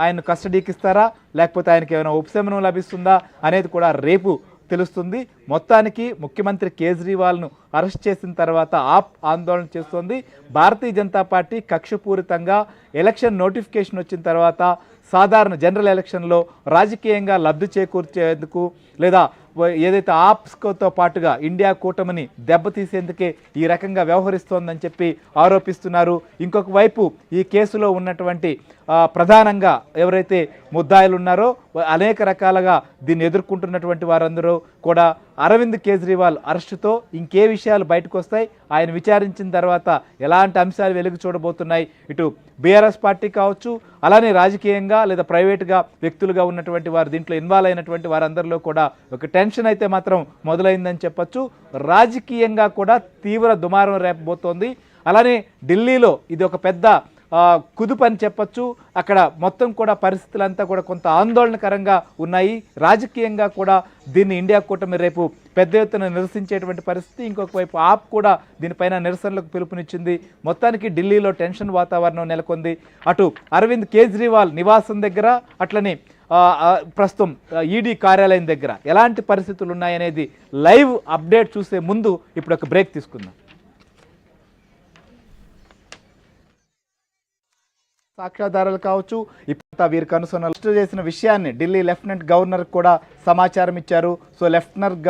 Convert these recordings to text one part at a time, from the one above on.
ఆయన కస్టడీకి ఇస్తారా లేకపోతే ఆయనకి ఏమైనా ఉపశమనం లభిస్తుందా అనేది కూడా రేపు తెలుస్తుంది. మొత్తానికి ముఖ్యమంత్రి కేజ్రీవాల్ను అరెస్ట్ చేసిన తర్వాత ఆప్ ఆందోళన చేస్తోంది. భారతీయ జనతా పార్టీ కక్షపూరితంగా ఎలక్షన్ నోటిఫికేషన్ వచ్చిన తర్వాత సాధారణ జనరల్ ఎలక్షన్లో రాజకీయంగా లబ్ధి చేకూర్చేందుకు లేదా ఏదైతే ఆప్స్తో పాటుగా ఇండియా కూటమిని దెబ్బతీసేందుకే ఈ రకంగా వ్యవహరిస్తోందని చెప్పి ఆరోపిస్తున్నారు. ఇంకొక వైపు ఈ కేసులో ఉన్నటువంటి ప్రధానంగా ఎవరైతే ముద్దాయిలు ఉన్నారో అనేక రకాలుగా దీన్ని ఎదుర్కొంటున్నటువంటి వారందరూ కూడా అరవింద్ కేజ్రీవాల్ అరెస్టుతో ఇంకే విషయాలు బయటకు వస్తాయి, ఆయన విచారించిన తర్వాత ఎలాంటి అంశాలు వెలుగు చూడబోతున్నాయి, ఇటు బీఆర్ఎస్ పార్టీ కావచ్చు అలానే రాజకీయంగా లేదా ప్రైవేటుగా వ్యక్తులుగా ఉన్నటువంటి వారు దీంట్లో ఇన్వాల్వ్ అయినటువంటి వారందరిలో కూడా ఒక టెన్షన్ అయితే మాత్రం మొదలైందని చెప్పొచ్చు. రాజకీయంగా కూడా తీవ్ర దుమారం రేపబోతోంది. అలానే ఢిల్లీలో ఇది ఒక పెద్ద కుదుపు అని చెప్పచ్చు. అక్కడ మొత్తం కూడా పరిస్థితులంతా కూడా కొంత ఆందోళనకరంగా ఉన్నాయి. రాజకీయంగా కూడా దీన్ని ఇండియా కూటమి రేపు పెద్ద ఎత్తున నిరసించేటువంటి పరిస్థితి. ఇంకొక వైపు ఆప్ కూడా దీనిపైన నిరసనలకు పిలుపునిచ్చింది. మొత్తానికి ఢిల్లీలో టెన్షన్ వాతావరణం నెలకొంది. అటు అరవింద్ కేజ్రీవాల్ నివాసం దగ్గర అట్లనే ప్రస్తుతం ఈడీ కార్యాలయం దగ్గర ఎలాంటి పరిస్థితులు ఉన్నాయనేది లైవ్ అప్డేట్ చూసే ముందు ఇప్పుడు ఒక బ్రేక్ తీసుకుందాం. సాక్ష్యాధారాలు కావచ్చు, ఇప్పుడు వీరు కనుసొన్న చేసిన విషయాన్ని ఢిల్లీ లెఫ్టినెంట్ గవర్నర్ కూడా సమాచారం ఇచ్చారు. సో లెఫ్టినెంట్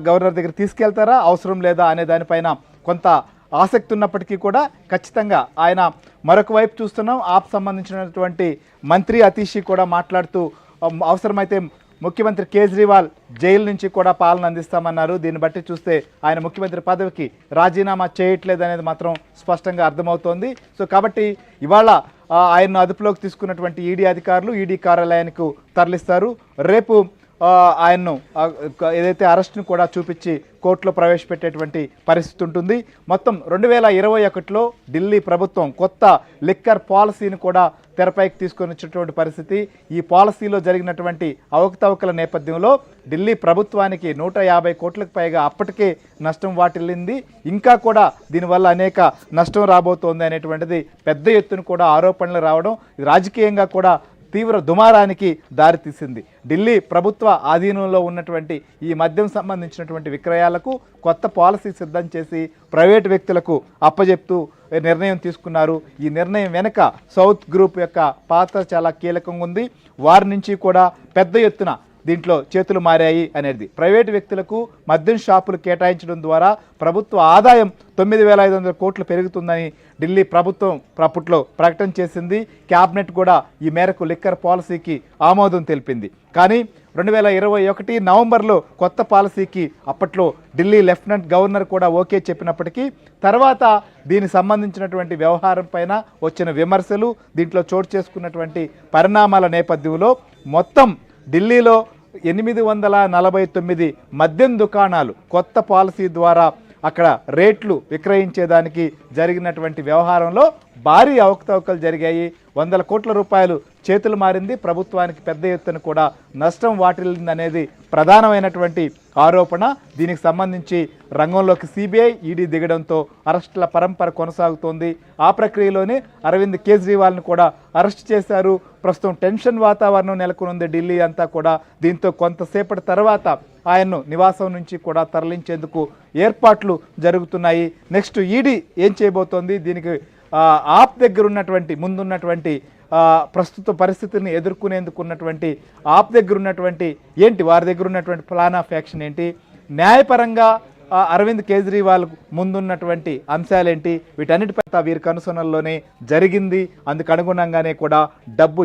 గవర్నర్ దగ్గర తీసుకెళ్తారా అవసరం లేదా అనే దానిపైన కొంత ఆసక్తి ఉన్నప్పటికీ కూడా ఖచ్చితంగా ఆయన మరొక వైపు చూస్తున్నాం. ఆప్ సంబంధించినటువంటి మంత్రి అతీషి కూడా మాట్లాడుతూ అవసరమైతే ముఖ్యమంత్రి కేజ్రీవాల్ జైలు నుంచి కూడా పాలన అందిస్తామన్నారు. దీన్ని బట్టి చూస్తే ఆయన ముఖ్యమంత్రి పదవికి రాజీనామా చేయట్లేదు అనేది మాత్రం స్పష్టంగా అర్థమవుతోంది. సో కాబట్టి ఇవాళ ఆయన్ను అదుపులోకి తీసుకున్నటువంటి ఈడీ అధికారులు ఈడీ కార్యాలయానికి తరలిస్తారు. రేపు ఆయన్ను ఏదైతే అరెస్ట్ను కూడా చూపించి కోర్టులో ప్రవేశపెట్టేటువంటి పరిస్థితి ఉంటుంది. మొత్తం 2021లో ఢిల్లీ ప్రభుత్వం కొత్త లిక్కర్ పాలసీని కూడా తెరపైకి తీసుకొని వచ్చినటువంటి పరిస్థితి. ఈ పాలసీలో జరిగినటువంటి అవకతవకల నేపథ్యంలో ఢిల్లీ ప్రభుత్వానికి 150 కోట్లకు పైగా అప్పటికే నష్టం వాటిల్లింది. ఇంకా కూడా దీనివల్ల అనేక నష్టం రాబోతోంది అనేటువంటిది పెద్ద ఎత్తున కూడా ఆరోపణలు రావడం రాజకీయంగా కూడా తీవ్ర దుమారానికి దారితీసింది. ఢిల్లీ ప్రభుత్వ ఆధీనంలో ఉన్నటువంటి ఈ మద్యం సంబంధించినటువంటి విక్రయాలకు కొత్త పాలసీ సిద్ధం చేసి ప్రైవేటు వ్యక్తులకు అప్పజెప్తూ నిర్ణయం తీసుకున్నారు. ఈ నిర్ణయం వెనుక సౌత్ గ్రూప్ యొక్క పాత్ర చాలా కీలకంగా ఉంది. వారి నుంచి కూడా పెద్ద ఎత్తున దీంట్లో చేతులు మారాయి అనేది. ప్రైవేటు వ్యక్తులకు మద్యం షాపులు కేటాయించడం ద్వారా ప్రభుత్వ ఆదాయం 9,500 కోట్లు పెరుగుతుందని ఢిల్లీ ప్రభుత్వం అప్పట్లో ప్రకటన చేసింది. క్యాబినెట్ కూడా ఈ మేరకు లిక్కర్ పాలసీకి ఆమోదం తెలిపింది. కానీ 2021 నవంబర్లో కొత్త పాలసీకి అప్పట్లో ఢిల్లీ లెఫ్టినెంట్ గవర్నర్ కూడా ఓకే చెప్పినప్పటికీ తర్వాత దీనికి సంబంధించినటువంటి వ్యవహారం పైన వచ్చిన విమర్శలు దీంట్లో చోటు చేసుకున్నటువంటి పరిణామాల నేపథ్యంలో మొత్తం ఢిల్లీలో 849 మద్యం దుకాణాలు కొత్త పాలసీ ద్వారా అక్కడ రేట్లు విక్రయించేదానికి జరిగినటువంటి వ్యవహారంలో భారీ అవకతవకలు జరిగాయి. 100 కోట్ల రూపాయలు చేతులు మారింది. ప్రభుత్వానికి పెద్ద ఎత్తున కూడా నష్టం వాటిల్లింది అనేది ప్రధానమైనటువంటి ఆరోపణ. దీనికి సంబంధించి రంగంలోకి సిబిఐ ఈడీ దిగడంతో అరెస్టుల పరంపర కొనసాగుతోంది. ఆ ప్రక్రియలోనే అరవింద్ కేజ్రీవాల్ను కూడా అరెస్ట్ చేశారు. ప్రస్తుతం టెన్షన్ వాతావరణం నెలకొనుంది ఢిల్లీ అంతా కూడా. దీంతో కొంతసేపటి తర్వాత ఆయన్ను నివాసం నుంచి కూడా తరలించేందుకు ఏర్పాట్లు జరుగుతున్నాయి. నెక్స్ట్ ఈడీ ఏం చేయబోతోంది, దీనికి ఆప్ దగ్గర ఉన్నటువంటి ముందున్నటువంటి ప్రస్తుత పరిస్థితిని ఎదుర్కొనేందుకు ఉన్నటువంటి ఆప్ దగ్గర ఉన్నటువంటి ఏంటి, వారి దగ్గర ఉన్నటువంటి ప్లాన్ ఆఫ్ యాక్షన్ ఏంటి, న్యాయపరంగా అరవింద్ కేజ్రీవాల్ ముందున్నటువంటి అంశాలేంటి, వీటన్నిటిపై వీరి కనుసనల్లోనే జరిగింది. అందుకు అనుగుణంగానే కూడా డబ్బు